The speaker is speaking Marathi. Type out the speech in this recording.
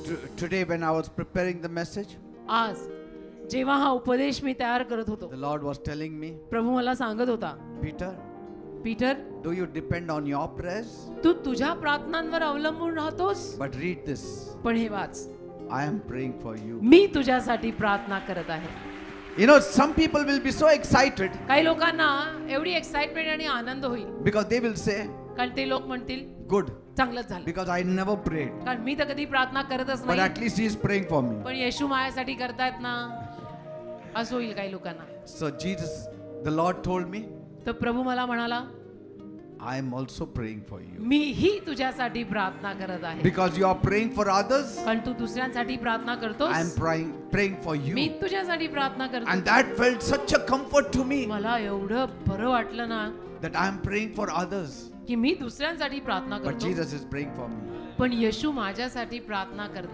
Today, when I was preparing the message, आज जेव्हा हा उपदेश मी तयार करत होतो, the Lord was telling me, प्रभू मला सांगत होता, Peter, Peter, do you depend on your prayers? तू तुझ्या प्रार्थनांवर अवलंबून राहतोस. But read this. पण हे वाच, I am praying for you. मी तुझ्यासाठी प्रार्थना करत आहे. You know, some people will be so excited काही लोकांना एवढी एक्साइटमेंट आणि आनंद होईल, because they will say, कारण ते लोक म्हणतील good, चांगलंच झालं, because I never prayed. कारण मी तर कधी प्रार्थना करतच But नाही, at least he is praying for me. पण येशू माझ्यासाठी करतायत ना, असं होईल काही लोकांना. So Jesus, the Lord told me, तर प्रभू मला म्हणाला, I am also praying for you. मीही तुझ्यासाठी प्रार्थना करत आहे. Because you are praying for others, कारण तू दुसऱ्यांसाठी प्रार्थना I am करतोस, praying for मी you. तुझ्यासाठी प्रार्थना करतो. And that felt such a comfort to me मला एवढं बरं वाटलं ना, that I am praying for others. की मी दुसऱ्यांसाठी प्रार्थना But करतो, Jesus is praying for me. पण येशू माझ्यासाठी प्रार्थना करतो.